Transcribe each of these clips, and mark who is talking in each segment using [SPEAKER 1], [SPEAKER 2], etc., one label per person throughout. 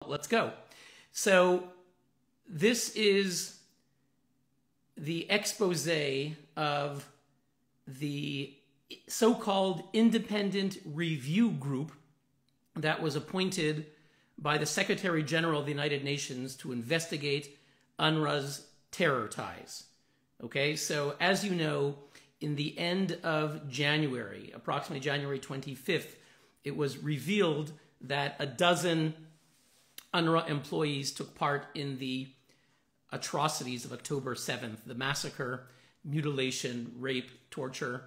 [SPEAKER 1] Let's go. So this is the expose of the so-called independent review group that was appointed by the Secretary General of the United Nations to investigate UNRWA's terror ties. Okay, so as you know, in the end of January, approximately January 25th, it was revealed that a dozen UNRWA employees took part in the atrocities of October 7th, the massacre, mutilation, rape, torture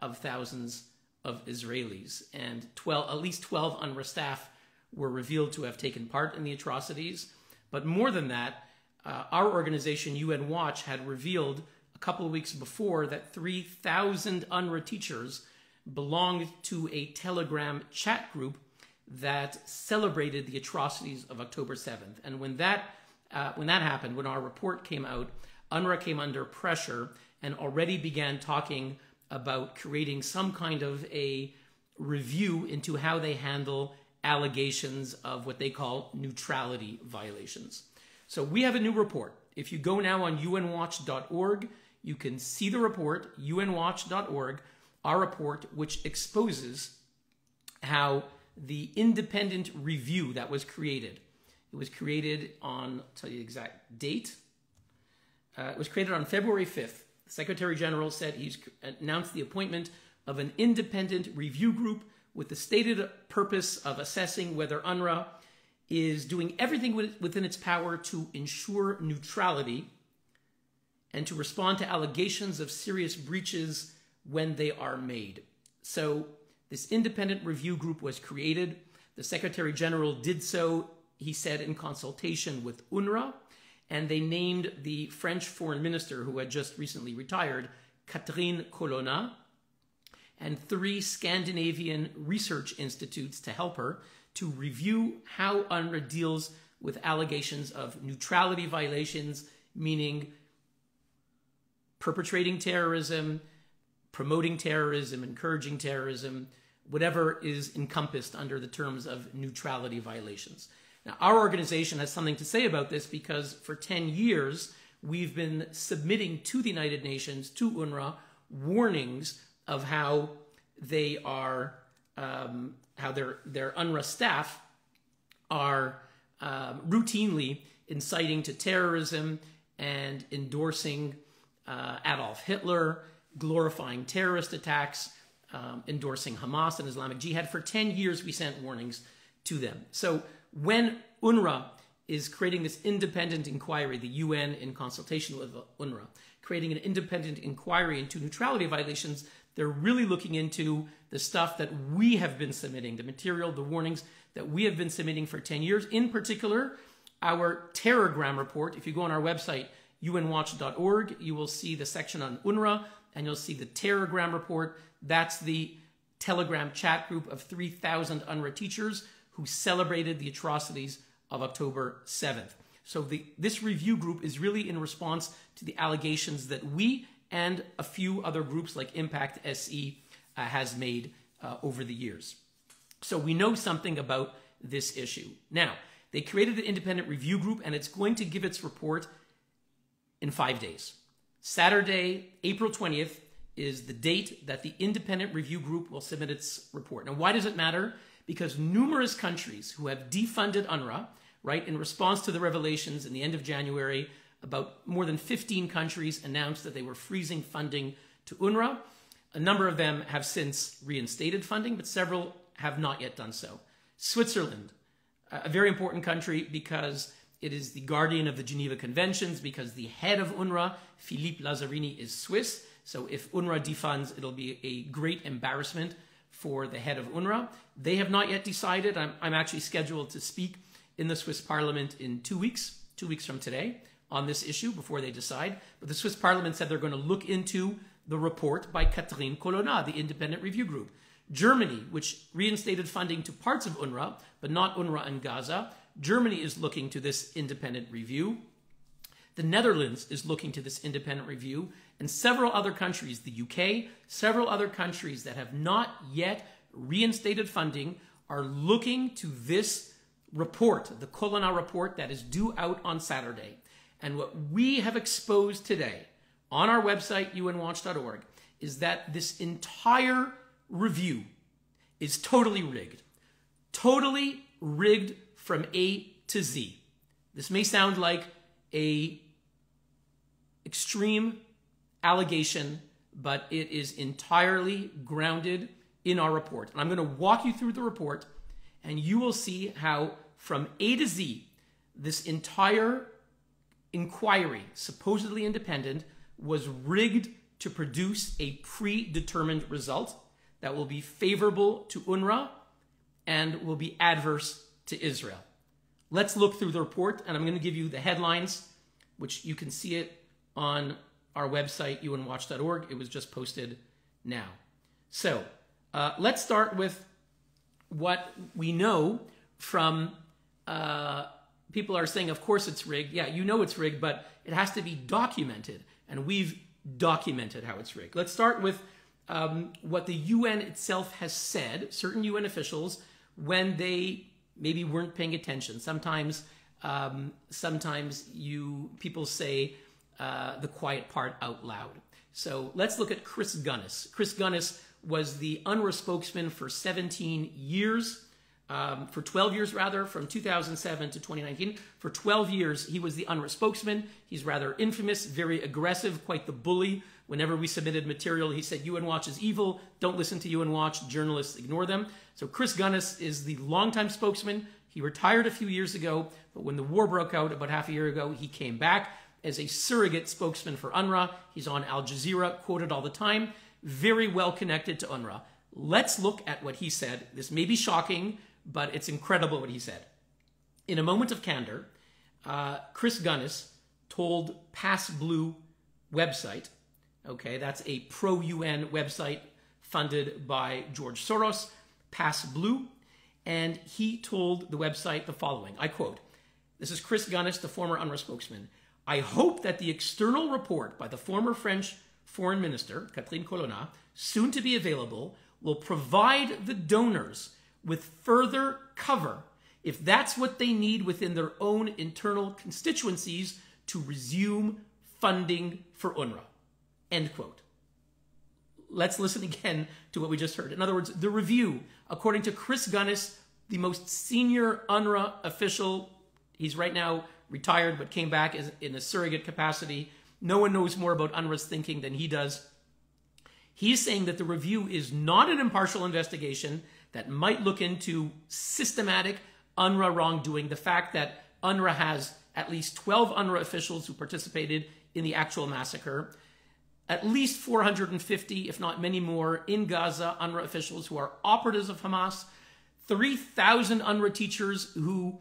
[SPEAKER 1] of thousands of Israelis. And at least 12 UNRWA staff were revealed to have taken part in the atrocities. But more than that, our organization, UN Watch, had revealed a couple of weeks before that 3,000 UNRWA teachers belonged to a Telegram chat group that celebrated the atrocities of October 7th. And when that happened, when our report came out, UNRWA came under pressure and already began talking about creating some kind of a review into how they handle allegations of what they call neutrality violations. So we have a new report. If you go now on unwatch.org, you can see the report, unwatch.org, our report, which exposes how the independent review that was created. It was created on, I'll tell you the exact date. It was created on February 5th. The Secretary General said he's announced the appointment of an independent review group with the stated purpose of assessing whether UNRWA is doing everything within its power to ensure neutrality and to respond to allegations of serious breaches when they are made. So this independent review group was created. The Secretary General did so, he said, in consultation with UNRWA, and they named the French foreign minister, who had just recently retired, Catherine Colonna, and 3 Scandinavian research institutes to help her to review how UNRWA deals with allegations of neutrality violations, meaning perpetrating terrorism, promoting terrorism, encouraging terrorism, whatever is encompassed under the terms of neutrality violations. Now, our organization has something to say about this because for 10 years, we've been submitting to the United Nations, to UNRWA, warnings of how they are, how their UNRWA staff are routinely inciting to terrorism and endorsing Adolf Hitler, glorifying terrorist attacks, endorsing Hamas and Islamic Jihad. For 10 years, we sent warnings to them. So when UNRWA is creating this independent inquiry, the UN in consultation with UNRWA, creating an independent inquiry into neutrality violations, they're really looking into the stuff that we have been submitting, the material, the warnings that we have been submitting for 10 years. In particular, our Terrorgram report. If you go on our website, unwatch.org, you will see the section on UNRWA, and you'll see the Terrorgram report. That's the Telegram chat group of 3,000 UNRWA teachers who celebrated the atrocities of October 7th. So this review group is really in response to the allegations that we and a few other groups like Impact SE has made over the years. So we know something about this issue. Now, they created an independent review group, and it's going to give its report in 5 days. Saturday, April 20th, is the date that the independent review group will submit its report. Now, why does it matter? Because numerous countries who have defunded UNRWA, right, in response to the revelations in the end of January, about more than 15 countries announced that they were freezing funding to UNRWA. A number of them have since reinstated funding, but several have not yet done so. Switzerland, a very important country because it is the guardian of the Geneva Conventions, because the head of UNRWA, Philippe Lazzarini, is Swiss. So if UNRWA defunds, it'll be a great embarrassment for the head of UNRWA. They have not yet decided. I'm actually scheduled to speak in the Swiss Parliament in 2 weeks from today, on this issue before they decide. But the Swiss Parliament said they're going to look into the report by Catherine Colonna, the independent review group. Germany, which reinstated funding to parts of UNRWA, but not UNRWA in Gaza, Germany is looking to this independent review. The Netherlands is looking to this independent review, and several other countries, the UK, several other countries that have not yet reinstated funding are looking to this report, the Colonna report that is due out on Saturday. And what we have exposed today on our website, unwatch.org, is that this entire review is totally rigged. Totally rigged from A to Z. This may sound like a extreme allegation, but it is entirely grounded in our report. And I'm going to walk you through the report, and you will see how from A to Z, this entire inquiry, supposedly independent, was rigged to produce a predetermined result that will be favorable to UNRWA and will be adverse to Israel. Let's look through the report, and I'm going to give you the headlines, which you can see it on our website, unwatch.org. It was just posted now. So let's start with what we know from people are saying, of course it's rigged. Yeah, you know it's rigged, but it has to be documented, and we've documented how it's rigged. Let's start with what the UN itself has said, certain UN officials, when they maybe weren't paying attention. Sometimes people say the quiet part out loud. So let's look at Chris Gunness. Chris Gunness was the UNRWA spokesman for 17 years, for 12 years rather, from 2007 to 2019. For 12 years, he was the UNRWA spokesman. He's rather infamous, very aggressive, quite the bully. Whenever we submitted material, he said, UN Watch is evil. Don't listen to UN Watch. Journalists ignore them. So Chris Gunness is the longtime spokesman. He retired a few years ago, but when the war broke out about half a year ago, he came back as a surrogate spokesman for UNRWA. He's on Al Jazeera, quoted all the time, very well connected to UNRWA. Let's look at what he said. This may be shocking, but it's incredible what he said. In a moment of candor, Chris Gunness told Pass Blue website, okay, that's a pro-UN website funded by George Soros, Pass Blue, and he told the website the following, I quote, this is Chris Gunness, the former UNRWA spokesman, I hope that the external report by the former French Foreign Minister, Catherine Colonna, soon to be available, will provide the donors with further cover if that's what they need within their own internal constituencies to resume funding for UNRWA. End quote. Let's listen again to what we just heard. In other words, the review, according to Chris Gunness, the most senior UNRWA official, he's right now retired but came back in a surrogate capacity. No one knows more about UNRWA's thinking than he does. He's saying that the review is not an impartial investigation that might look into systematic UNRWA wrongdoing. The fact that UNRWA has at least 12 UNRWA officials who participated in the actual massacre, at least 450, if not many more, in Gaza, UNRWA officials who are operatives of Hamas, 3,000 UNRWA teachers who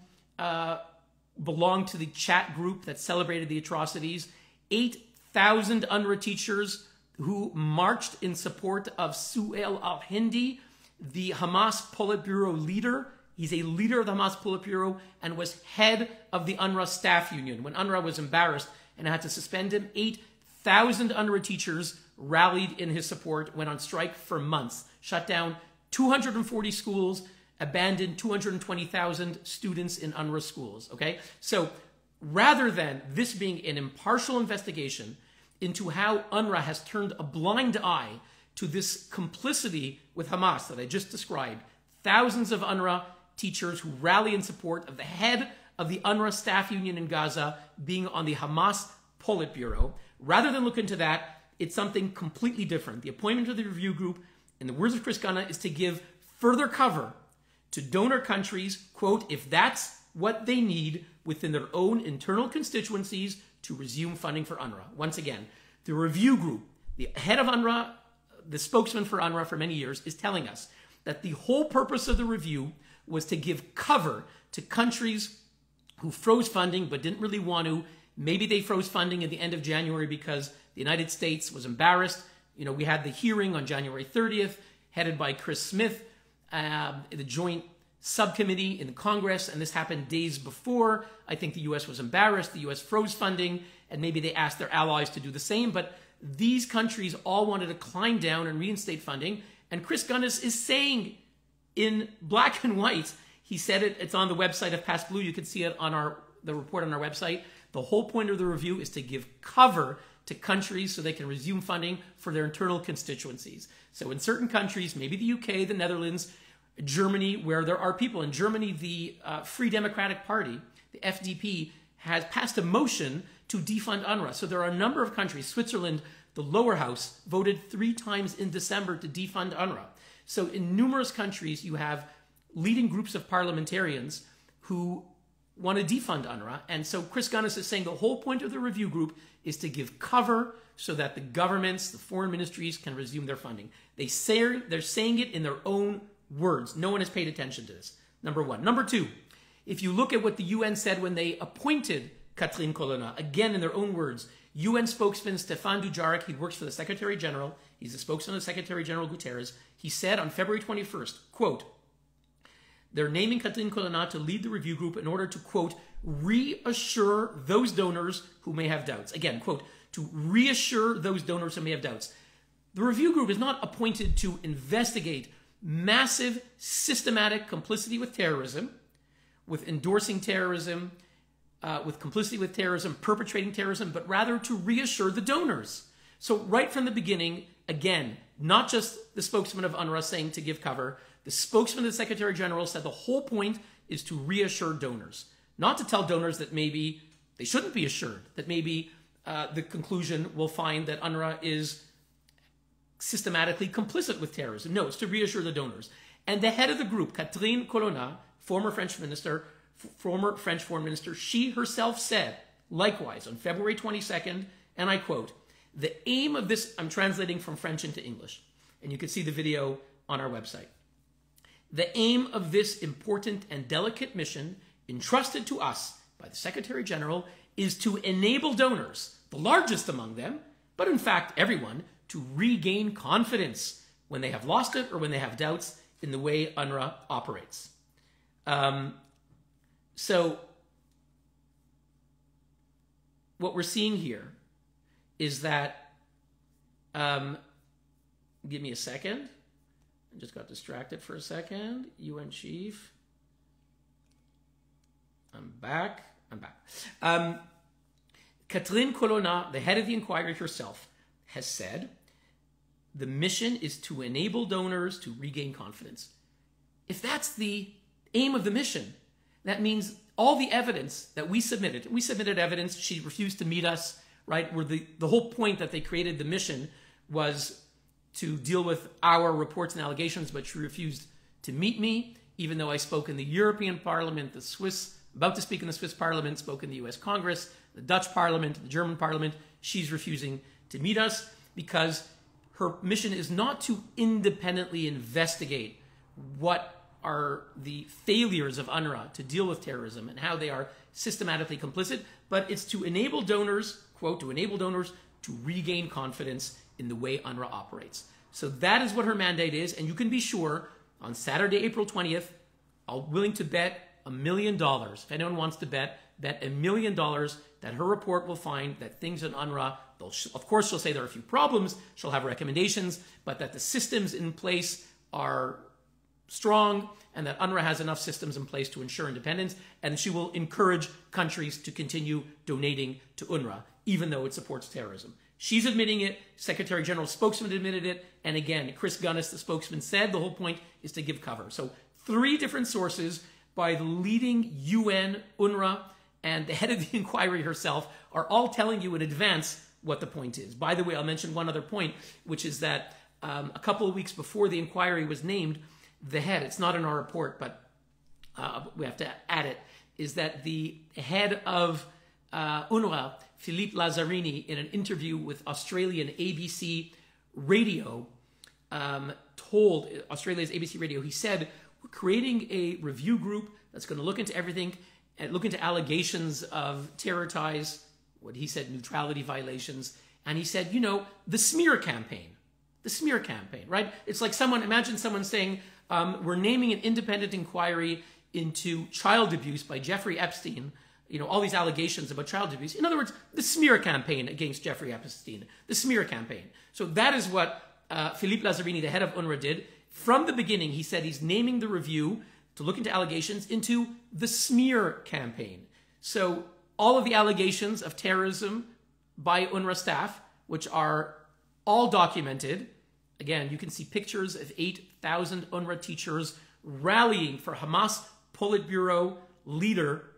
[SPEAKER 1] belong to the chat group that celebrated the atrocities, 8,000 UNRWA teachers who marched in support of Su'ail al-Hindi, the Hamas Politburo leader. He's a leader of the Hamas Politburo and was head of the UNRWA staff union. When UNRWA was embarrassed and had to suspend him, 8,000 UNRWA teachers rallied in his support, went on strike for months, shut down 240 schools, abandoned 220,000 students in UNRWA schools, okay? So rather than this being an impartial investigation into how UNRWA has turned a blind eye to this complicity with Hamas that I just described, thousands of UNRWA teachers who rally in support of the head of the UNRWA staff union in Gaza being on the Hamas Politburo, rather than look into that, it's something completely different. The appointment of the review group, in the words of Chris Gunness, is to give further cover to donor countries, quote, if that's what they need within their own internal constituencies to resume funding for UNRWA. Once again, the review group, the head of UNRWA, the spokesman for UNRWA for many years, is telling us that the whole purpose of the review was to give cover to countries who froze funding but didn't really want to. Maybe they froze funding at the end of January because the United States was embarrassed. You know, we had the hearing on January 30th, headed by Chris Smith, the joint subcommittee in Congress, and this happened days before. I think the U.S. was embarrassed. The U.S. froze funding, and maybe they asked their allies to do the same. But these countries all wanted to climb down and reinstate funding. And Chris Gunness is saying in black and white, He said it. It's on the website of Pass Blue. You can see it on the report on our website. The whole point of the review is to give cover to countries so they can resume funding for their internal constituencies. So in certain countries, maybe the UK, the Netherlands, Germany, where there are people. In Germany, the Free Democratic Party, the FDP, has passed a motion to defund UNRWA. So there are a number of countries. Switzerland, the lower house, voted 3 times in December to defund UNRWA. So in numerous countries, you have leading groups of parliamentarians who want to defund UNRWA. And so Chris Gunness is saying the whole point of the review group is to give cover so that the governments, the foreign ministries can resume their funding. They're saying it in their own words. No one has paid attention to this, number one. Number two, if you look at what the UN said when they appointed Catherine Colonna, again in their own words, UN spokesman Stéphane Dujarric, he works for the Secretary General, he's the spokesman of Secretary General Guterres, he said on February 21st, quote, they're naming Catherine Colonna to lead the review group in order to, quote, reassure those donors who may have doubts. Again, quote, to reassure those donors who may have doubts. The review group is not appointed to investigate massive, systematic complicity with terrorism, with endorsing terrorism, with complicity with terrorism, perpetrating terrorism, but rather to reassure the donors. So right from the beginning, again, not just the spokesman of UNRWA saying to give cover, the spokesman of the Secretary General said the whole point is to reassure donors, not to tell donors that maybe they shouldn't be assured, that maybe the conclusion will find that UNRWA is systematically complicit with terrorism. No, it's to reassure the donors. And the head of the group, Catherine Colonna, former French foreign minister, she herself said, likewise, on February 22nd, and I quote, the aim of this, I'm translating from French into English, and you can see the video on our website. The aim of this important and delicate mission entrusted to us by the Secretary General is to enable donors, the largest among them, but in fact everyone, to regain confidence when they have lost it or when they have doubts in the way UNRWA operates. So what we're seeing here is that, give me a second. I just got distracted for a second. UN chief. I'm back. Catherine Colonna, the head of the inquiry herself, has said the mission is to enable donors to regain confidence. If that's the aim of the mission, that means all the evidence that we submitted evidence, she refused to meet us, right? Where the whole point that they created the mission was to deal with our reports and allegations, but she refused to meet me, even though I spoke in the European Parliament, about to speak in the Swiss Parliament, spoke in the US Congress, the Dutch Parliament, the German Parliament. She's refusing to meet us because her mission is not to independently investigate what are the failures of UNRWA to deal with terrorism and how they are systematically complicit, but it's to enable donors, quote, to enable donors to regain confidence in the way UNRWA operates. So that is what her mandate is, and you can be sure on Saturday, April 20th, I'm willing to bet $1 million. If anyone wants to bet $1 million that her report will find that things in UNRWA, of course she'll say there are a few problems, she'll have recommendations, but that the systems in place are strong and that UNRWA has enough systems in place to ensure independence, and she will encourage countries to continue donating to UNRWA, even though it supports terrorism. She's admitting it, Secretary General's spokesman admitted it, and again, Chris Gunness, the spokesman, said the whole point is to give cover. So 3 different sources by the leading UN, UNRWA, and the head of the inquiry herself are all telling you in advance what the point is. By the way, I'll mention one other point, which is that a couple of weeks before the inquiry was named, the head, it's not in our report, but we have to add it, is that the head of UNRWA, Philippe Lazzarini, in an interview with Australian ABC Radio, told Australia's ABC Radio, he said, we're creating a review group that's going to look into everything and look into allegations of terror ties, what he said, neutrality violations. And he said, you know, the smear campaign, right? It's like imagine someone saying, we're naming an independent inquiry into child abuse by Jeffrey Epstein, you know, all these allegations about child abuse. In other words, the smear campaign against Jeffrey Epstein, the smear campaign. So that is what Philippe Lazzarini, the head of UNRWA, did. From the beginning, he said he's naming the review to look into allegations into the smear campaign. So all of the allegations of terrorism by UNRWA staff, which are all documented. Again, you can see pictures of 8,000 UNRWA teachers rallying for Hamas Politburo leader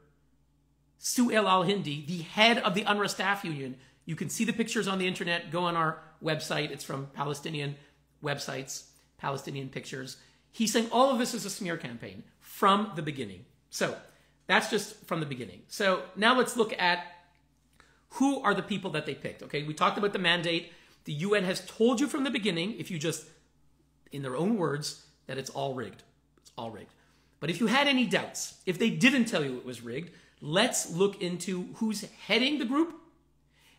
[SPEAKER 1] Su'el al-Hindi, the head of the UNRWA staff union. You can see the pictures on the internet. Go on our website. It's from Palestinian websites, Palestinian pictures. He's saying all of this is a smear campaign from the beginning. So that's just from the beginning. So now let's look at who are the people that they picked. Okay, we talked about the mandate. The UN has told you from the beginning, if you just, in their own words, that it's all rigged. It's all rigged. But if you had any doubts, if they didn't tell you it was rigged, let's look into who's heading the group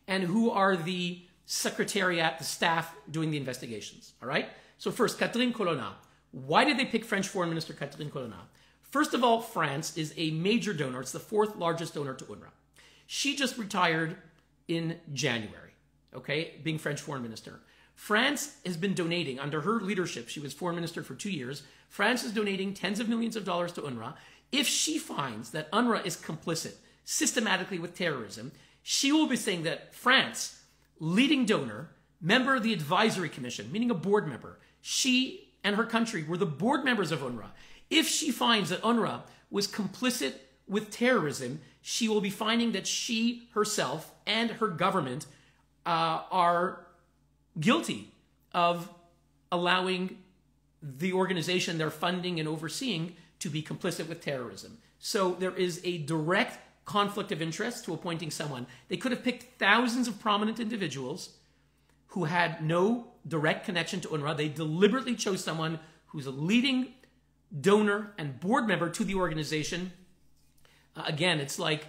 [SPEAKER 1] and who are the secretariat, the staff doing the investigations. All right? So first, Catherine Colonna. Why did they pick French Foreign Minister Catherine Colonna? First of all, France is a major donor. It's the fourth largest donor to UNRWA. She just retired in January, okay, being French Foreign Minister. France has been donating, under her leadership, she was Foreign Minister for 2 years, France is donating tens of millions of dollars to UNRWA. If she finds that UNRWA is complicit systematically with terrorism, she will be saying that France, leading donor, member of the advisory commission, meaning a board member, she and her country were the board members of UNRWA. If she finds that UNRWA was complicit with terrorism, she will be finding that she herself and her government are guilty of allowing the organization they're funding and overseeing to be complicit with terrorism. So there is a direct conflict of interest to appointing someone. They could have picked thousands of prominent individuals who had no direct connection to UNRWA. They deliberately chose someone who's a leading donor and board member to the organization. Again, it's like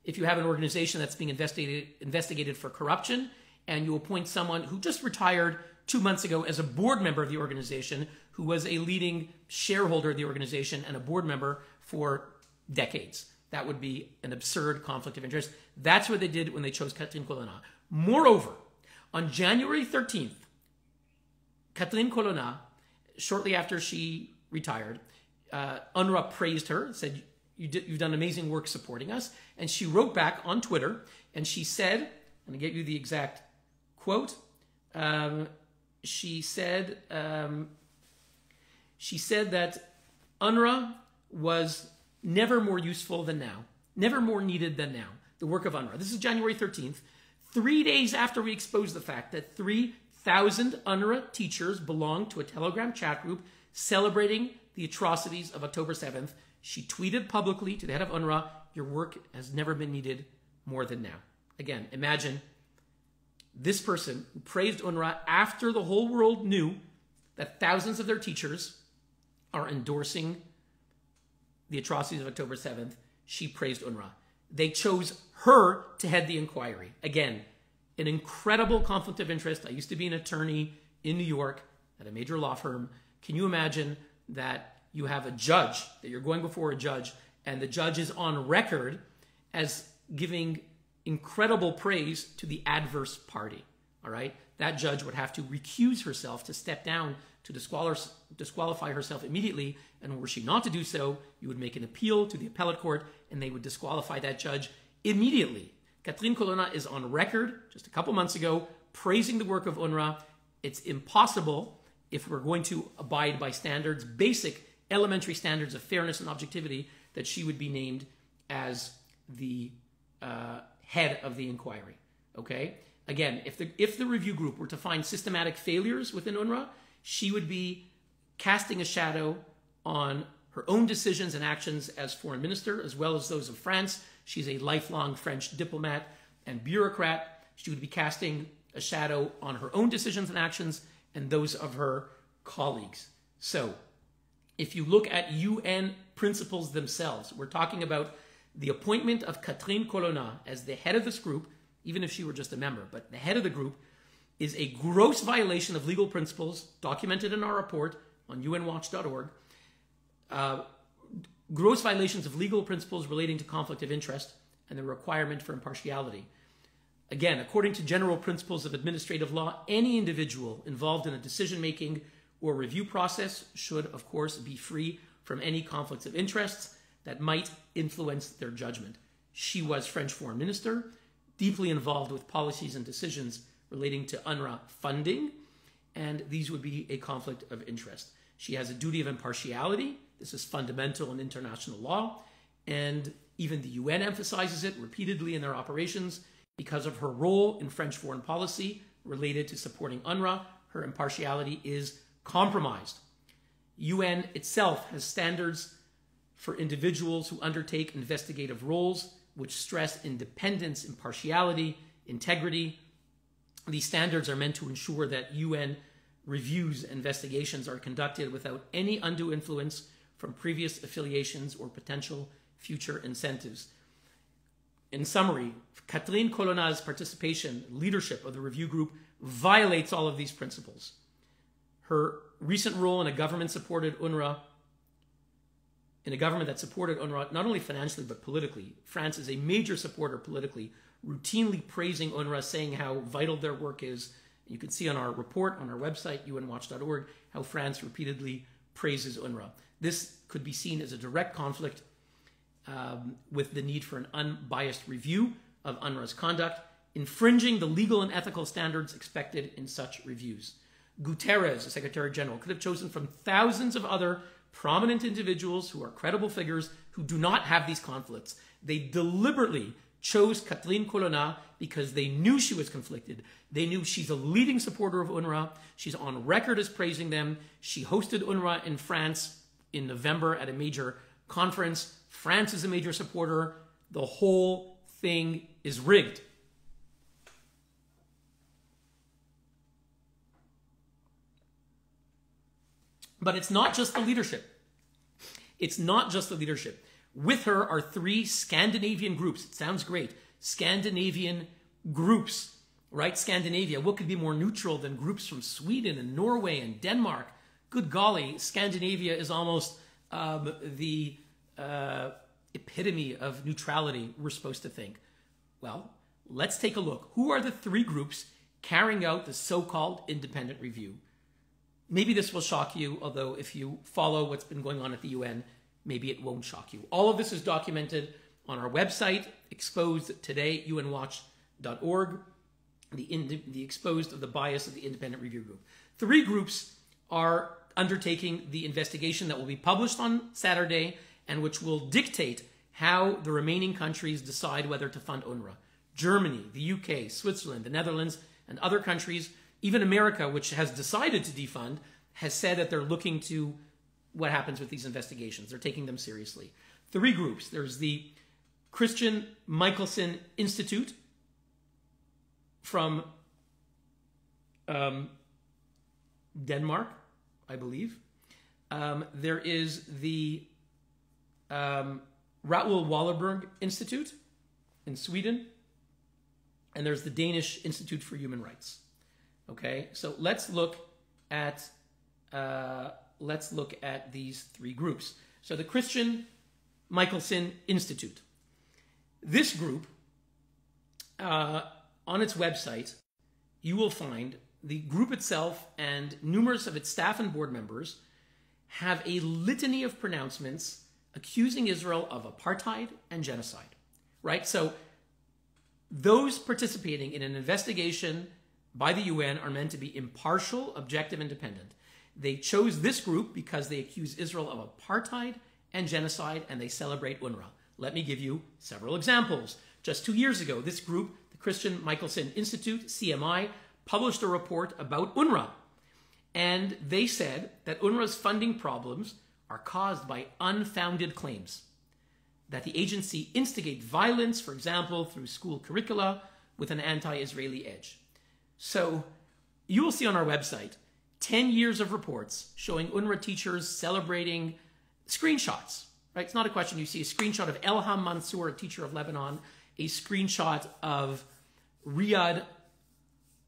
[SPEAKER 1] if you have an organization that's being investigated for corruption and you appoint someone who just retired 2 months ago as a board member of the organization, who was a leading shareholder of the organization and a board member for decades. That would be an absurd conflict of interest. That's what they did when they chose Catherine Colonna. Moreover, on January 13th, Catherine Colonna, shortly after she retired, UNRWA praised her, said, you've done amazing work supporting us. And she wrote back on Twitter, and she said, and I get you the exact quote, she said that UNRWA was never more useful than now, never more needed than now, the work of UNRWA. This is January 13th, 3 days after we exposed the fact that 3,000 UNRWA teachers belonged to a Telegram chat group celebrating the atrocities of October 7th. She tweeted publicly to the head of UNRWA, your work has never been needed more than now. Again, imagine this person who praised UNRWA after the whole world knew that thousands of their teachers are endorsing the atrocities of October 7th. She praised UNRWA. They chose her to head the inquiry. Again, an incredible conflict of interest. I used to be an attorney in New York at a major law firm. Can you imagine that you have a judge, that you're going before a judge, and the judge is on record as giving incredible praise to the adverse party, all right? That judge would have to recuse herself, to step down, to disqualify herself immediately, and were she not to do so, you would make an appeal to the appellate court, and they would disqualify that judge immediately. Catherine Colonna is on record just a couple months ago praising the work of UNRWA. It's impossible, if we're going to abide by standards, basic elementary standards of fairness and objectivity, that she would be named as the head of the inquiry, okay? Again, if the review group were to find systematic failures within UNRWA, she would be casting a shadow on her own decisions and actions as foreign minister, as well as those of France. She's a lifelong French diplomat and bureaucrat. She would be casting a shadow on her own decisions and actions and those of her colleagues. So, if you look at UN principles themselves, we're talking about the appointment of Catherine Colonna as the head of this group, even if she were just a member, but the head of the group is a gross violation of legal principles documented in our report on unwatch.org. Gross violations of legal principles relating to conflict of interest and the requirement for impartiality. Again, according to general principles of administrative law, any individual involved in a decision-making or review process should, of course, be free from any conflicts of interests that might influence their judgment. She was French foreign minister, deeply involved with policies and decisions relating to UNRWA funding, and these would be a conflict of interest. She has a duty of impartiality. This is fundamental in international law, and even the UN emphasizes it repeatedly in their operations. Because of her role in French foreign policy related to supporting UNRWA, her impartiality is compromised. UN itself has standards for individuals who undertake investigative roles which stress independence, impartiality, integrity. These standards are meant to ensure that UN reviews and investigations are conducted without any undue influence from previous affiliations or potential future incentives. In summary, Catherine Colonna's participation, leadership of the review group violates all of these principles. Her recent role in a government that supported UNRWA, not only financially but politically. France is a major supporter politically, routinely praising UNRWA, saying how vital their work is. You can see on our report on our website, unwatch.org, how France repeatedly praises UNRWA. This could be seen as a direct conflict with the need for an unbiased review of UNRWA's conduct, infringing the legal and ethical standards expected in such reviews. Guterres, the Secretary General, could have chosen from thousands of other prominent individuals who are credible figures who do not have these conflicts. They deliberately chose Catherine Colonna because they knew she was conflicted. They knew she's a leading supporter of UNRWA. She's on record as praising them. She hosted UNRWA in France in November at a major conference. France is a major supporter. The whole thing is rigged. But it's not just the leadership. It's not just the leadership. With her are 3 Scandinavian groups. It sounds great. Scandinavian groups, right? Scandinavia. What could be more neutral than groups from Sweden and Norway and Denmark? Good golly, Scandinavia is almost the epitome of neutrality, we're supposed to think. Well, let's take a look. Who are the 3 groups carrying out the so-called independent review? Maybe this will shock you, although if you follow what's been going on at the UN, maybe it won't shock you. All of this is documented on our website, exposed today, unwatch.org, the exposed of the bias of the independent review group. 3 groups are undertaking the investigation that will be published on Saturday and which will dictate how the remaining countries decide whether to fund UNRWA. Germany, the UK, Switzerland, the Netherlands, and other countries. Even America, which has decided to defund, has said that they're looking to what happens with these investigations. They're taking them seriously. 3 groups. There's the Christian Michelsen Institute from Denmark, I believe. There is the Raoul Wallenberg Institute in Sweden. And there's the Danish Institute for Human Rights. Okay, so let's look at these 3 groups. So the Christian Michelsen Institute. This group, on its website, you will find the group itself and numerous of its staff and board members have a litany of pronouncements accusing Israel of apartheid and genocide. Right? So those participating in an investigation by the UN are meant to be impartial, objective, independent. They chose this group because they accuse Israel of apartheid and genocide, and they celebrate UNRWA. Let me give you several examples. Just 2 years ago, this group, the Christian Michelsen Institute, CMI, published a report about UNRWA. And they said that UNRWA's funding problems are caused by unfounded claims. That the agency instigates violence, for example, through school curricula with an anti-Israeli edge. So you will see on our website 10 years of reports showing UNRWA teachers celebrating screenshots. Right? It's not a question. You see a screenshot of Elham Mansour, a teacher of Lebanon, a screenshot of Riyad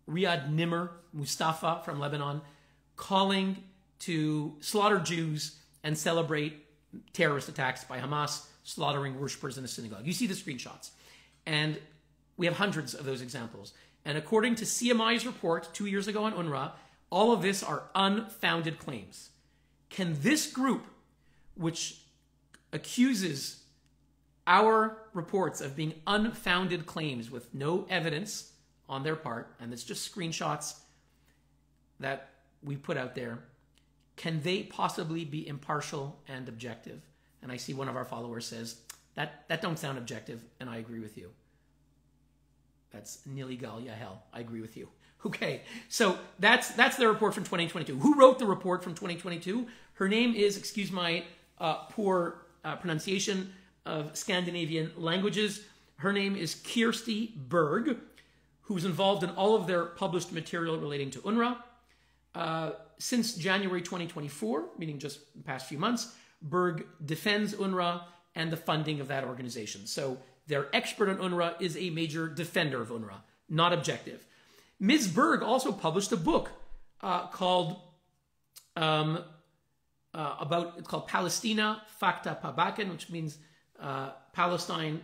[SPEAKER 1] Nimr Mustafa from Lebanon calling to slaughter Jews and celebrate terrorist attacks by Hamas, slaughtering worshippers in a synagogue. You see the screenshots. And we have hundreds of those examples. And according to CMI's report 2 years ago on UNRWA, all of this are unfounded claims. Can this group, which accuses our reports of being unfounded claims with no evidence on their part, and it's just screenshots that we put out there, can they possibly be impartial and objective? And I see one of our followers says, that don't sound objective, and I agree with you. That's Niligal Yahel. I agree with you. Okay, so that's the report from 2022. Who wrote the report from 2022? Her name is, excuse my poor pronunciation of Scandinavian languages, her name is Kirsti Berg, who's involved in all of their published material relating to UNRWA. Since January 2024, meaning just the past few months, Berg defends UNRWA and the funding of that organization. So their expert on UNRWA is a major defender of UNRWA, not objective. Ms. Berg also published a book called Palestina Fakta Pabaken, which means Palestine,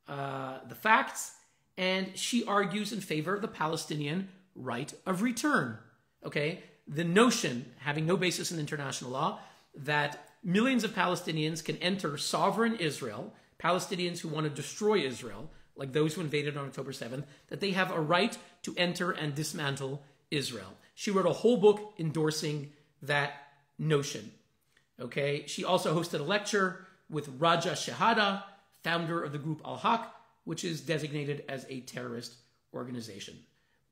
[SPEAKER 1] the facts, and she argues in favor of the Palestinian right of return. Okay, the notion, having no basis in international law, that millions of Palestinians can enter sovereign Israel, Palestinians who want to destroy Israel, like those who invaded on October 7th, that they have a right to enter and dismantle Israel. She wrote a whole book endorsing that notion. Okay, she also hosted a lecture with Raja Shehada, founder of the group Al-Haq, which is designated as a terrorist organization.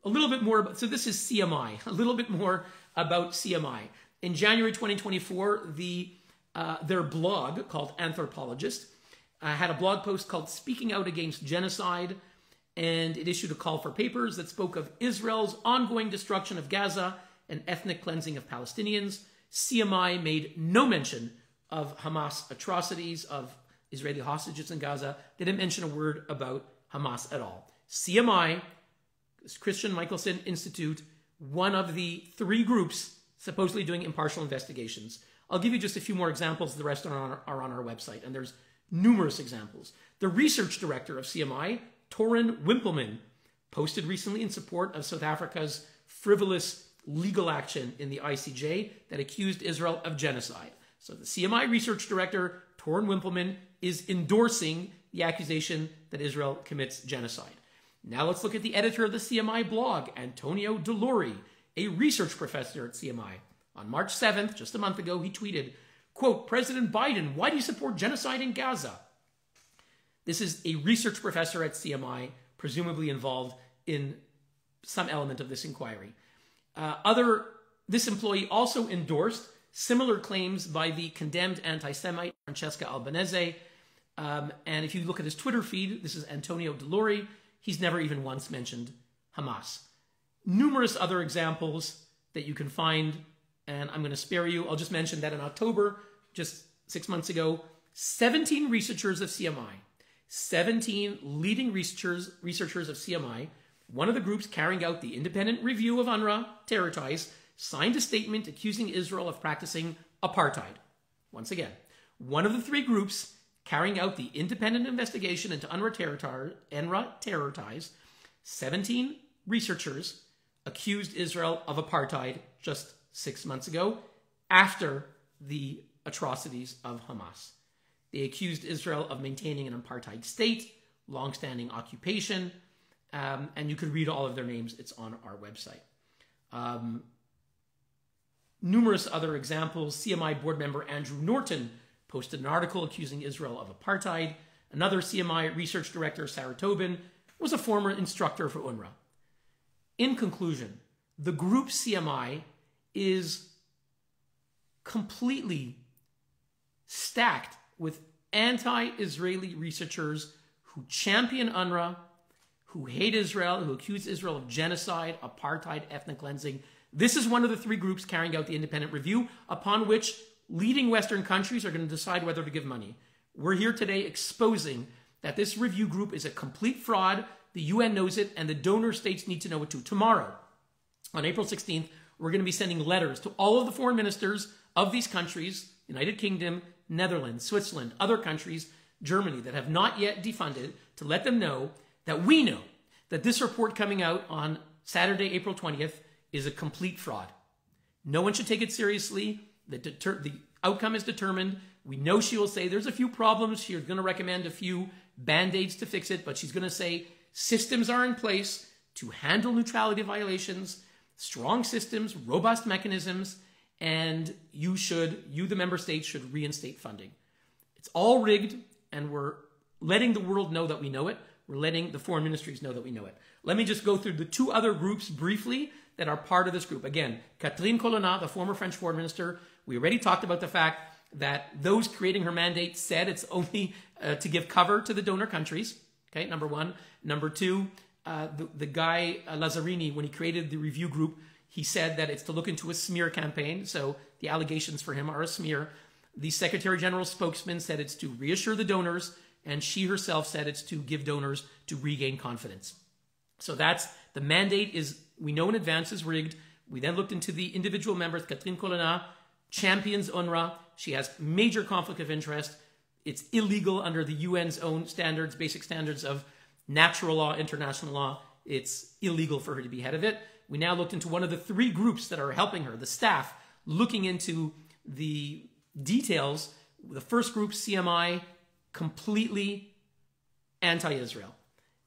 [SPEAKER 1] A little bit more about, so this is CMI, a little bit more about CMI. In January 2024, their blog called Anthropologist had a blog post called Speaking Out Against Genocide, and it issued a call for papers that spoke of Israel's ongoing destruction of Gaza and ethnic cleansing of Palestinians. CMI made no mention of Hamas atrocities, of Israeli hostages in Gaza. They didn't mention a word about Hamas at all. CMI, Christian Michelson Institute, one of the three groups supposedly doing impartial investigations. I'll give you just a few more examples. The rest are on our website, and there's numerous examples. The research director of CMI, Torun Wimpelman, posted recently in support of South Africa's frivolous legal action in the ICJ that accused Israel of genocide. So the CMI research director, Torun Wimpelman, is endorsing the accusation that Israel commits genocide. Now let's look at the editor of the CMI blog, Antonio Delori, a research professor at CMI. On March 7th, just a month ago, he tweeted, quote, President Biden, why do you support genocide in Gaza? This is a research professor at CMI, presumably involved in some element of this inquiry. This employee also endorsed similar claims by the condemned anti-Semite Francesca Albanese. And if you look at his Twitter feed, this is Antonio Delori, he's never even once mentioned Hamas. Numerous other examples that you can find, and I'm going to spare you. I'll just mention that in October, just 6 months ago, 17 researchers of CMI, 17 leading researchers of CMI, one of the groups carrying out the independent review of UNRWA terror ties, signed a statement accusing Israel of practicing apartheid. Once again, one of the three groups carrying out the independent investigation into UNRWA terror ties, 17 researchers accused Israel of apartheid just 6 months ago after the atrocities of Hamas. They accused Israel of maintaining an apartheid state, long-standing occupation, and you could read all of their names. It's on our website. Numerous other examples. CMI board member Andrew Norton posted an article accusing Israel of apartheid. Another CMI research director, Sarah Tobin, was a former instructor for UNRWA. In conclusion, the group CMI is completely stacked with anti-Israeli researchers who champion UNRWA, who hate Israel, who accuse Israel of genocide, apartheid, ethnic cleansing. This is one of the three groups carrying out the independent review upon which leading Western countries are going to decide whether to give money. We're here today exposing that this review group is a complete fraud. The UN knows it, and the donor states need to know it too. Tomorrow, on April 16th, we're going to be sending letters to all of the foreign ministers of these countries, United Kingdom, Netherlands, Switzerland, other countries, Germany, that have not yet defunded, to let them know that we know that this report coming out on Saturday, April 20th, is a complete fraud. No one should take it seriously. The outcome is determined. We know she will say there's a few problems. She's going to recommend a few band-aids to fix it, but she's going to say systems are in place to handle neutrality violations, strong systems, robust mechanisms, and you, the member states, should reinstate funding. It's all rigged, and we're letting the world know that we know it. We're letting the foreign ministries know that we know it. Let me just go through the two other groups briefly that are part of this group. Again, Catherine Colonna, the former French foreign minister, we already talked about the fact that those creating her mandate said it's only to give cover to the donor countries. Okay, number one. Number two, the guy Lazzarini, when he created the review group, he said that it's to look into a smear campaign. So the allegations for him are a smear. The Secretary General's spokesman said it's to reassure the donors, and she herself said it's to give donors to regain confidence. So that's the mandate is, we know in advance, is rigged. We then looked into the individual members. Catherine Colonna champions UNRWA. She has major conflict of interest. It's illegal under the UN's own standards, basic standards of natural law, international law. It's illegal for her to be head of it. We now looked into one of the three groups that are helping her, the staff, looking into the details. The first group, CMI, completely anti-Israel.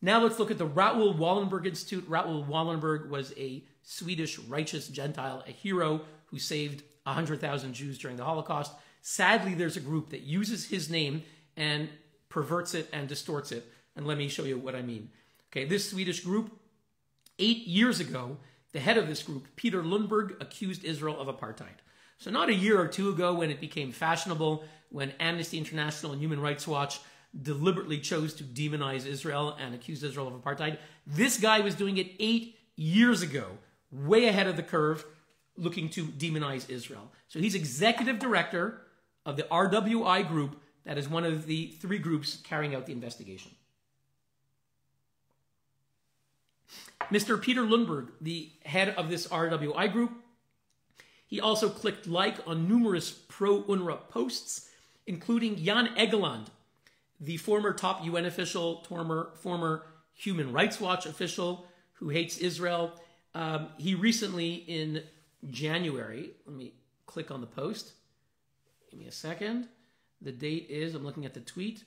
[SPEAKER 1] Now let's look at the Raoul Wallenberg Institute. Raoul Wallenberg was a Swedish righteous Gentile, a hero who saved 100,000 Jews during the Holocaust. Sadly, there's a group that uses his name and perverts it and distorts it. And let me show you what I mean. Okay, this Swedish group, 8 years ago, the head of this group, Peter Lundberg, accused Israel of apartheid. So not a year or two ago when it became fashionable, when Amnesty International and Human Rights Watch deliberately chose to demonize Israel and accuse Israel of apartheid. This guy was doing it 8 years ago, way ahead of the curve, looking to demonize Israel. So he's executive director of the RWI group, that is one of the three groups carrying out the investigation. Mr. Peter Lundberg, the head of this RWI group, he also clicked like on numerous pro-UNRWA posts, including Jan Egeland, the former top UN official, former Human Rights Watch official who hates Israel. He recently, in January, let me click on the post. Give me a second. The date is, I'm looking at the tweet.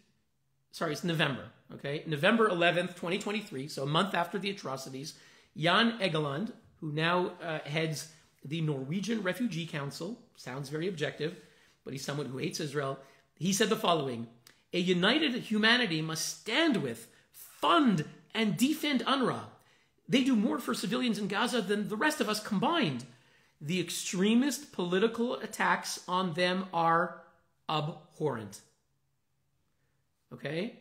[SPEAKER 1] Sorry, it's November, okay? November 11th, 2023, so a month after the atrocities, Jan Egeland, who now heads the Norwegian Refugee Council, sounds very objective, but he's someone who hates Israel, he said the following: a united humanity must stand with, fund, and defend UNRWA. They do more for civilians in Gaza than the rest of us combined. The extremist political attacks on them are abhorrent. Okay?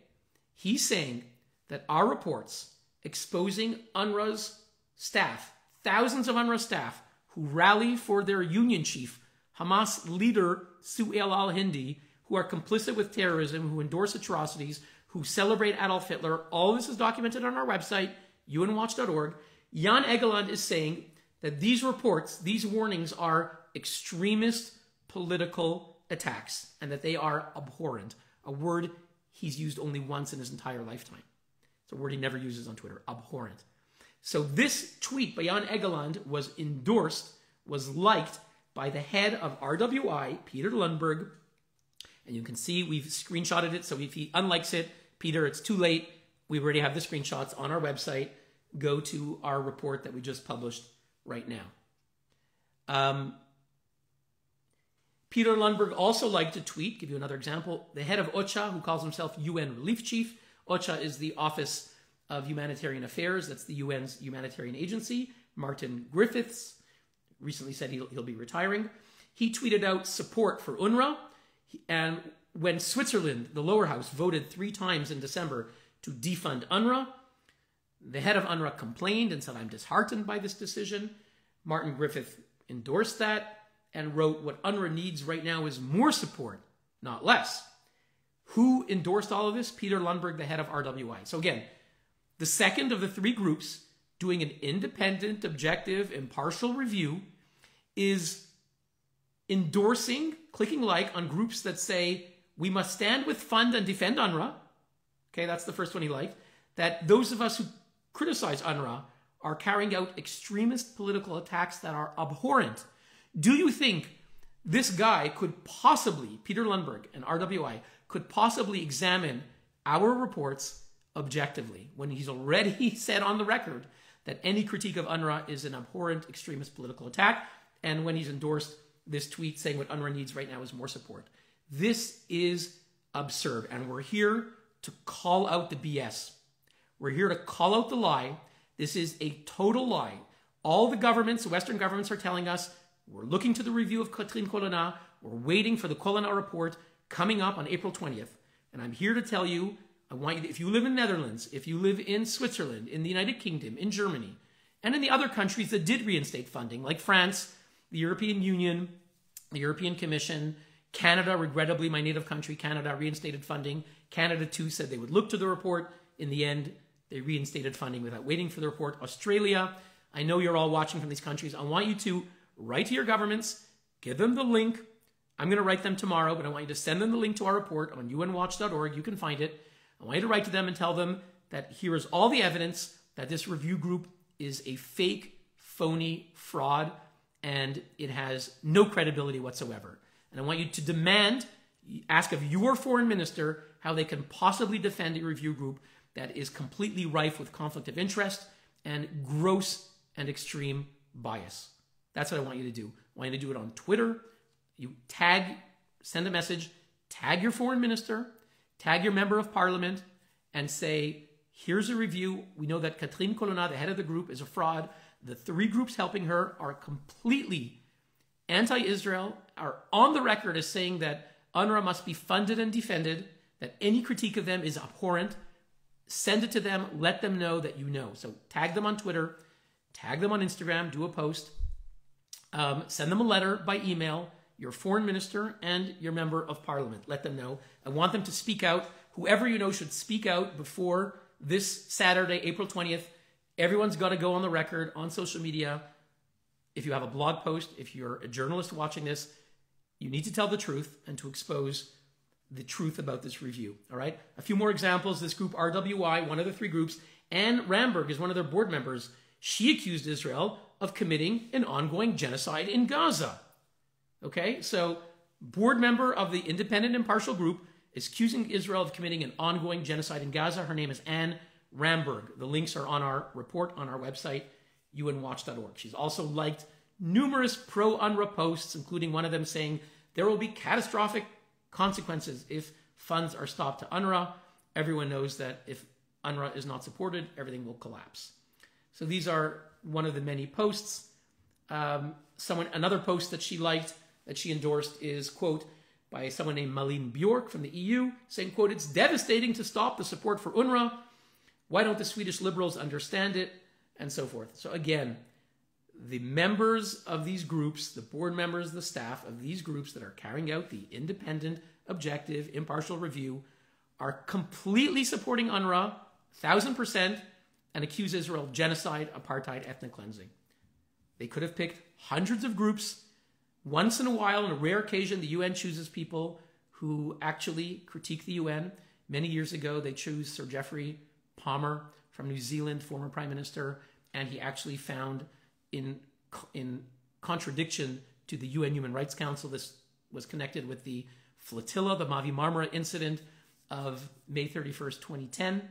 [SPEAKER 1] He's saying that our reports exposing UNRWA's staff, thousands of UNRWA staff who rally for their union chief, Hamas leader Su'ail al-Hindi, who are complicit with terrorism, who endorse atrocities, who celebrate Adolf Hitler. All this is documented on our website, unwatch.org. Jan Egeland is saying that these reports, these warnings are extremist political attacks and that they are abhorrent, a word he's used only once in his entire lifetime. It's a word he never uses on Twitter, abhorrent. So this tweet by Jan Egeland was endorsed, was liked by the head of RWI, Peter Lundberg. And you can see we've screenshotted it. So if he unlikes it, Peter, it's too late. We already have the screenshots on our website. Go to our report that we just published right now. Peter Lundberg also liked a tweet. Give you another example. The head of OCHA, who calls himself UN Relief Chief. OCHA is the Office of Humanitarian Affairs. That's the UN's humanitarian agency. Martin Griffiths recently said he'll be retiring. He tweeted out support for UNRWA. And when Switzerland, the lower house, voted 3 times in December to defund UNRWA, the head of UNRWA complained and said, I'm disheartened by this decision. Martin Griffith endorsed that and wrote, what UNRWA needs right now is more support, not less. Who endorsed all of this? Peter Lundberg, the head of RWI. So again, the second of the 3 groups doing an independent, objective, impartial review is endorsing, clicking like on groups that say, we must stand with, fund, and defend UNRWA. Okay, that's the first one he liked. That those of us who criticize UNRWA are carrying out extremist political attacks that are abhorrent. Do you think this guy could possibly, Peter Lundberg and RWI, could possibly examine our reports objectively when he's already said on the record that any critique of UNRWA is an abhorrent extremist political attack, and when he's endorsed this tweet saying what UNRWA needs right now is more support. This is absurd, and we're here to call out the BS. We're here to call out the lie. This is a total lie. All the governments, the Western governments, are telling us we're looking to the review of Catherine Colonna. We're waiting for the Colonna report coming up on April 20th. And I'm here to tell you, I want you, if you live in the Netherlands, if you live in Switzerland, in the United Kingdom, in Germany, and in the other countries that did reinstate funding, like France, the European Union, the European Commission, Canada, regrettably, my native country, Canada, reinstated funding. Canada, too, said they would look to the report. In the end, they reinstated funding without waiting for the report. Australia, I know you're all watching from these countries. I want you to write to your governments, give them the link. I'm going to write them tomorrow, but I want you to send them the link to our report on unwatch.org. You can find it. I want you to write to them and tell them that here is all the evidence that this review group is a fake, phony fraud, and it has no credibility whatsoever. And I want you to demand, ask of your foreign minister how they can possibly defend a review group that is completely rife with conflict of interest and gross and extreme bias. That's what I want you to do. I want you to do it on Twitter. You tag, send a message, tag your foreign minister, tag your member of parliament, and say, here's a review. We know that Catherine Colonna, the head of the group, is a fraud. The three groups helping her are completely anti-Israel, are on the record as saying that UNRWA must be funded and defended, that any critique of them is abhorrent. Send it to them. Let them know that you know. So tag them on Twitter, tag them on Instagram, do a post, send them a letter by email, your foreign minister and your member of parliament. Let them know. I want them to speak out. Whoever you know should speak out before this Saturday, April 20th. Everyone's got to go on the record on social media. If you have a blog post, if you're a journalist watching this, you need to tell the truth and to expose the truth about this review, all right? A few more examples. This group, RWI, one of the three groups, Anne Ramberg is one of their board members. She accused Israel of committing an ongoing genocide in Gaza, okay? So board member of the independent impartial group is accusing Israel of committing an ongoing genocide in Gaza. Her name is Anne Ramberg. The links are on our report on our website, unwatch.org. She's also liked numerous pro-UNRWA posts, including one of them saying there will be catastrophic consequences if funds are stopped to UNRWA. Everyone knows that if UNRWA is not supported, everything will collapse. So these are one of the many posts. Another post that she liked, that she endorsed is, quote, by someone named Malin Bjork from the EU, saying, quote, it's devastating to stop the support for UNRWA. Why don't the Swedish liberals understand it? And so forth. So again, the members of these groups, the board members, the staff of these groups that are carrying out the independent, objective, impartial review are completely supporting UNRWA, 1,000%, and accuse Israel of genocide, apartheid, ethnic cleansing. They could have picked hundreds of groups. Once in a while, on a rare occasion, the UN chooses people who actually critique the UN. Many years ago, they chose Sir Geoffrey Palmer from New Zealand, former prime minister, and he actually found in contradiction to the UN Human Rights Council. This was connected with the flotilla, the Mavi Marmara incident of May 31st, 2010.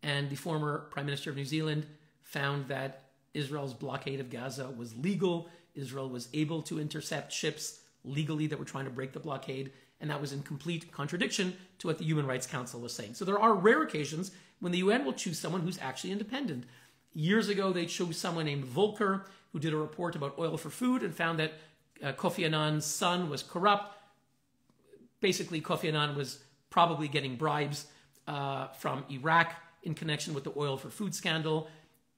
[SPEAKER 1] And the former Prime Minister of New Zealand found that Israel's blockade of Gaza was legal. Israel was able to intercept ships legally that were trying to break the blockade. And that was in complete contradiction to what the Human Rights Council was saying. So there are rare occasions when the UN will choose someone who's actually independent. Years ago, they chose someone named Volker, who did a report about oil for food and found that Kofi Annan's son was corrupt. Basically, Kofi Annan was probably getting bribes from Iraq in connection with the oil for food scandal.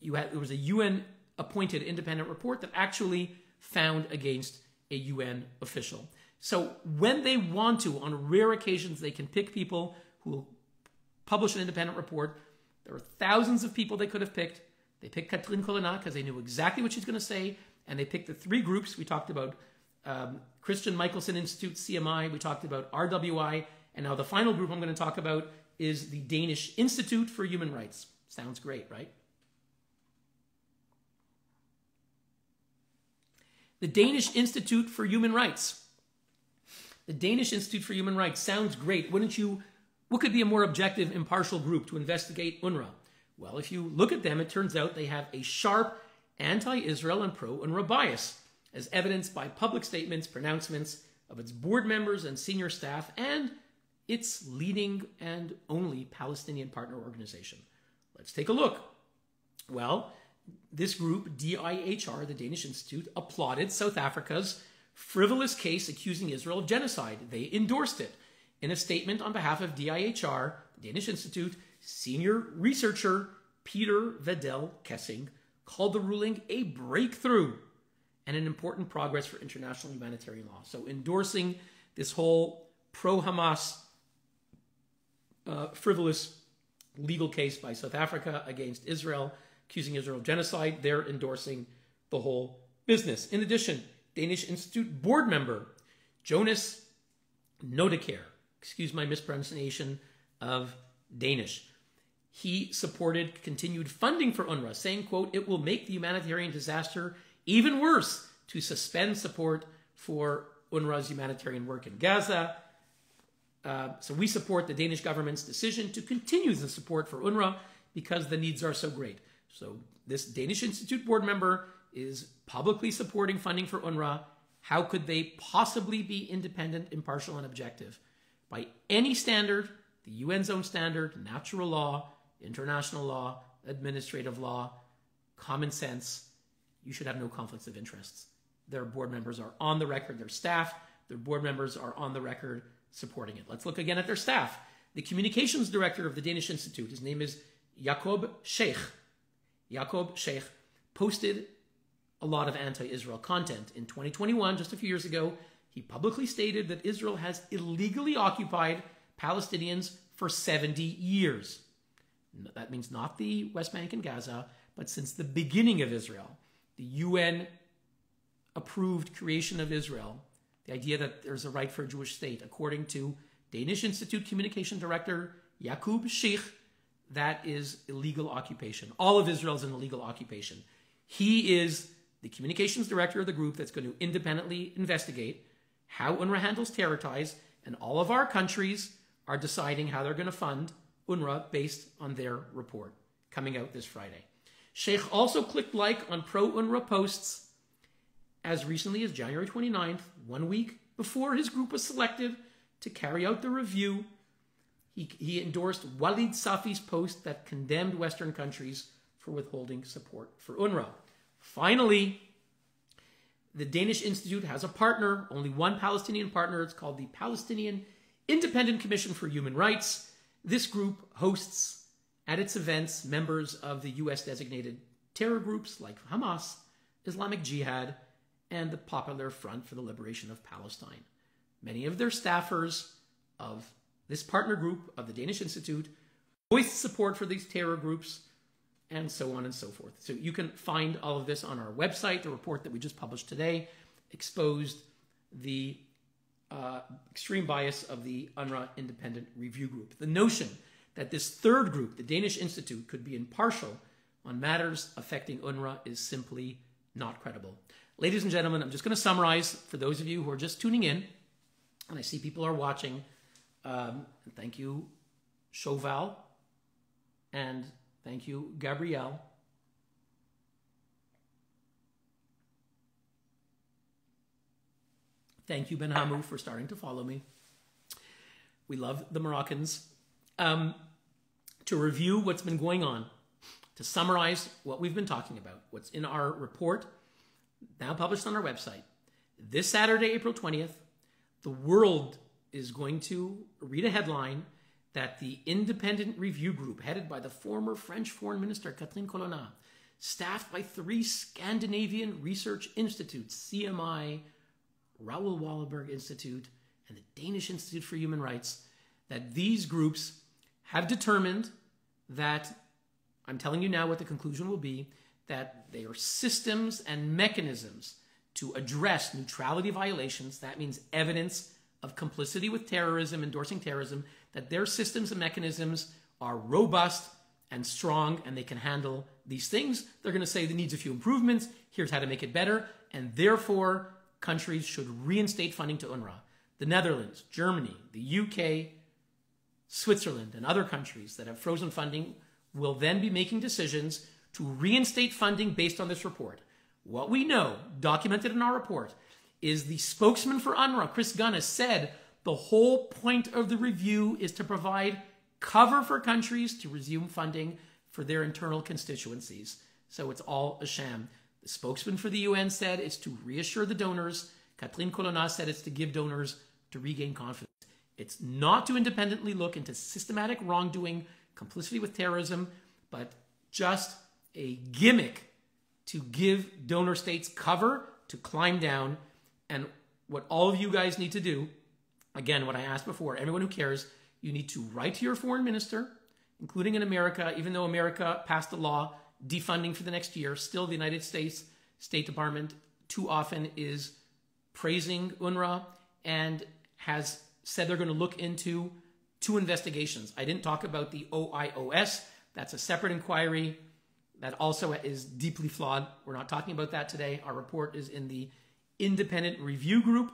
[SPEAKER 1] There was a UN-appointed independent report that actually found against a UN official. So when they want to, on rare occasions, they can pick people who will publish an independent report. There are thousands of people they could have picked. They picked Catherine Colonna because they knew exactly what she's going to say, and they picked the three groups. We talked about Christian Michelsen Institute, CMI. We talked about RWI, and now the final group I'm going to talk about is the Danish Institute for Human Rights. Sounds great, right? The Danish Institute for Human Rights. The Danish Institute for Human Rights sounds great. What could be a more objective, impartial group to investigate UNRWA? Well, if you look at them, it turns out they have a sharp anti-Israel and pro-UNRWA bias, as evidenced by public statements, pronouncements of its board members and senior staff, and its leading and only Palestinian partner organization. Let's take a look. Well, this group, DIHR, the Danish Institute, applauded South Africa's frivolous case accusing Israel of genocide. They endorsed it. In a statement on behalf of DIHR, the Danish Institute, senior researcher Peter Vedel Kessing called the ruling a breakthrough and an important progress for international humanitarian law. So endorsing this whole pro-Hamas frivolous legal case by South Africa against Israel, accusing Israel of genocide, they're endorsing the whole business. In addition, Danish Institute board member Jonas Nodeker, excuse my mispronunciation of Danish, he supported continued funding for UNRWA, saying, quote, "It will make the humanitarian disaster even worse to suspend support for UNRWA's humanitarian work in Gaza." So we support the Danish government's decision to continue the support for UNRWA because the needs are so great. So this Danish Institute board member is publicly supporting funding for UNRWA. How could they possibly be independent, impartial, and objective? By any standard, the UN's own standard, natural law, international law, administrative law, common sense, you should have no conflicts of interests. Their board members are on the record, their staff, their board members are on the record supporting it. Let's look again at their staff. The communications director of the Danish Institute, his name is Jacob Sheikh. Jacob Sheikh posted a lot of anti-Israel content. In 2021, just a few years ago, he publicly stated that Israel has illegally occupied Palestinians for 70 years. That means not the West Bank and Gaza, but since the beginning of Israel. The UN approved creation of Israel, the idea that there's a right for a Jewish state, according to Danish Institute Communication Director Jacob Sheikh, that is illegal occupation. All of Israel is an illegal occupation. He is the communications director of the group that's going to independently investigate how UNRWA handles terror ties, and all of our countries are deciding how they're going to fund UNRWA based on their report coming out this Friday. Sheikh also clicked like on pro-UNRWA posts as recently as January 29th, 1 week before his group was selected to carry out the review. He endorsed Walid Safi's post that condemned Western countries for withholding support for UNRWA. Finally, the Danish Institute has a partner, only one Palestinian partner. It's called the Palestinian Independent Commission for Human Rights. This group hosts at its events members of the US-designated terror groups like Hamas, Islamic Jihad, and the Popular Front for the Liberation of Palestine. Many of their staffers of this partner group of the Danish Institute voiced support for these terror groups, and so on and so forth. So you can find all of this on our website. The report that we just published today exposed the extreme bias of the UNRWA Independent Review Group. The notion that this third group, the Danish Institute, could be impartial on matters affecting UNRWA is simply not credible. Ladies and gentlemen, I'm just going to summarize for those of you who are just tuning in, and I see people are watching. Thank you, Chauvel, and thank you, Gabrielle. Thank you, Ben Hamou, for starting to follow me. We love the Moroccans. To review what's been going on, to summarize what we've been talking about, what's in our report, now published on our website. This Saturday, April 20th, the world is going to read a headline that the Independent Review Group, headed by the former French Foreign Minister Catherine Colonna, staffed by 3 Scandinavian research institutes, CMI, Raoul Wallenberg Institute, and the Danish Institute for Human Rights, that these groups have determined that, I'm telling you now what the conclusion will be, that they are systems and mechanisms to address neutrality violations. That means evidence of complicity with terrorism, endorsing terrorism, that their systems and mechanisms are robust and strong and they can handle these things. They're going to say it needs a few improvements. Here's how to make it better. And therefore, countries should reinstate funding to UNRWA. The Netherlands, Germany, the UK, Switzerland, and other countries that have frozen funding will then be making decisions to reinstate funding based on this report. What we know, documented in our report, is the spokesman for UNRWA, Chris Gunn, has said the whole point of the review is to provide cover for countries to resume funding for their internal constituencies. So it's all a sham. The spokesman for the UN said it's to reassure the donors. Catherine Colonna said it's to give donors to regain confidence. It's not to independently look into systematic wrongdoing, complicity with terrorism, but just a gimmick to give donor states cover to climb down. And what all of you guys need to do, again, what I asked before, everyone who cares, you need to write to your foreign minister, including in America, even though America passed a law defunding for the next year, still the United States State Department too often is praising UNRWA and has said they're going to look into 2 investigations. I didn't talk about the OIOS. That's a separate inquiry that also is deeply flawed. We're not talking about that today. Our report is in the independent review group,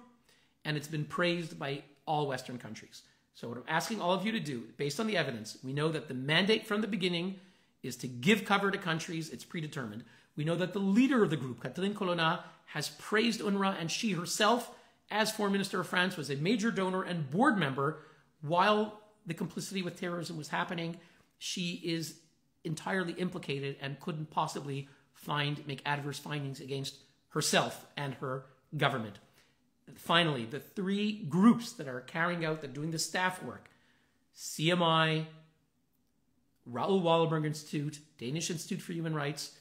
[SPEAKER 1] and it's been praised by all Western countries. So what I'm asking all of you to do, based on the evidence, we know that the mandate from the beginning is to give cover to countries. It's predetermined. We know that the leader of the group, Catherine Colonna, has praised UNRWA, and she herself, as Foreign Minister of France, was a major donor and board member while the complicity with terrorism was happening. She is entirely implicated and couldn't possibly make adverse findings against herself and her government. Finally, the 3 groups that are carrying out, that are doing the staff work, CMI, Raoul Wallenberg Institute, Danish Institute for Human Rights,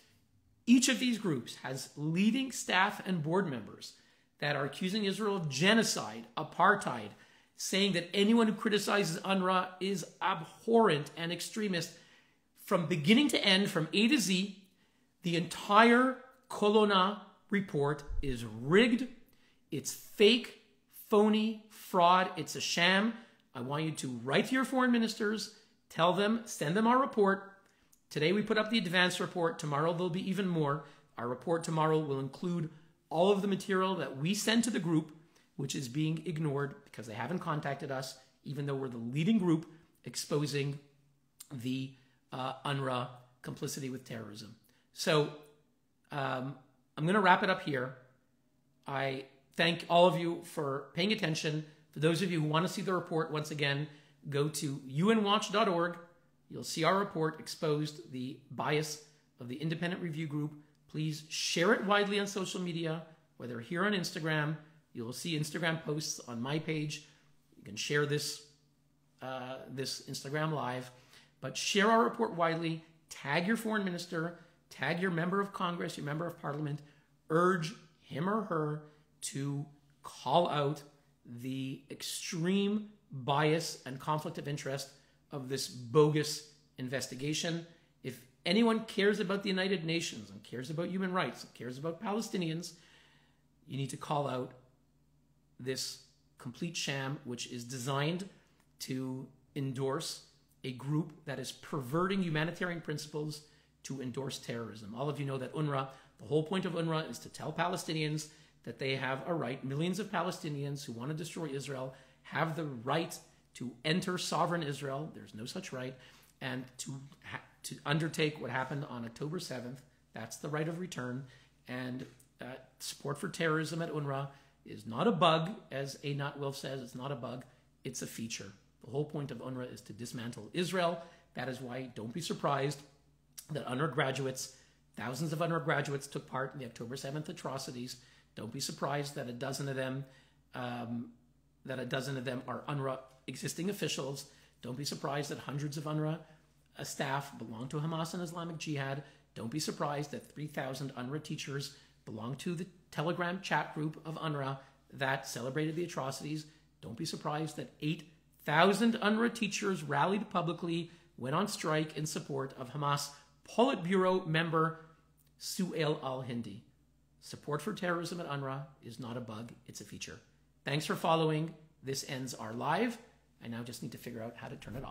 [SPEAKER 1] each of these groups has leading staff and board members that are accusing Israel of genocide, apartheid, saying that anyone who criticizes UNRWA is abhorrent and extremist. From beginning to end, from A to Z, the entire Colonna report is rigged. It's fake, phony, fraud. It's a sham. I want you to write to your foreign ministers, tell them, send them our report. Today we put up the advanced report. Tomorrow there'll be even more. Our report tomorrow will include all of the material that we send to the group, which is being ignored because they haven't contacted us, even though we're the leading group exposing the UNRWA complicity with terrorism. So I'm going to wrap it up here. I thank all of you for paying attention. For those of you who want to see the report, once again, go to unwatch.org. You'll see our report exposed the bias of the independent review group. Please share it widely on social media, whether here on Instagram. You'll see Instagram posts on my page. You can share this Instagram live. But share our report widely. Tag your foreign minister. Tag your member of Congress, your member of parliament. Urge him or her to call out the extreme bias and conflict of interest of this bogus investigation. If anyone cares about the United Nations and cares about human rights and cares about Palestinians, you need to call out this complete sham, which is designed to endorse a group that is perverting humanitarian principles to endorse terrorism. All of you know that UNRWA, the whole point of UNRWA is to tell Palestinians that they have a right, millions of Palestinians who want to destroy Israel have the right to enter sovereign Israel. There's no such right. And to undertake what happened on October 7th, that's the right of return. And support for terrorism at UNRWA is not a bug, as Einat Wilf says. It's not a bug. It's a feature. The whole point of UNRWA is to dismantle Israel. That is why don't be surprised that UNRWA graduates, thousands of UNRWA graduates took part in the October 7th atrocities. Don't be surprised that a dozen of them are UNRWA existing officials. Don't be surprised that hundreds of UNRWA staff belong to Hamas and Islamic Jihad. Don't be surprised that 3,000 UNRWA teachers belong to the Telegram chat group of UNRWA that celebrated the atrocities. Don't be surprised that 8,000 UNRWA teachers rallied publicly, went on strike in support of Hamas Politburo member Su'ail al-Hindi. Support for terrorism at UNRWA is not a bug, it's a feature. Thanks for following. This ends our live. I now just need to figure out how to turn it off.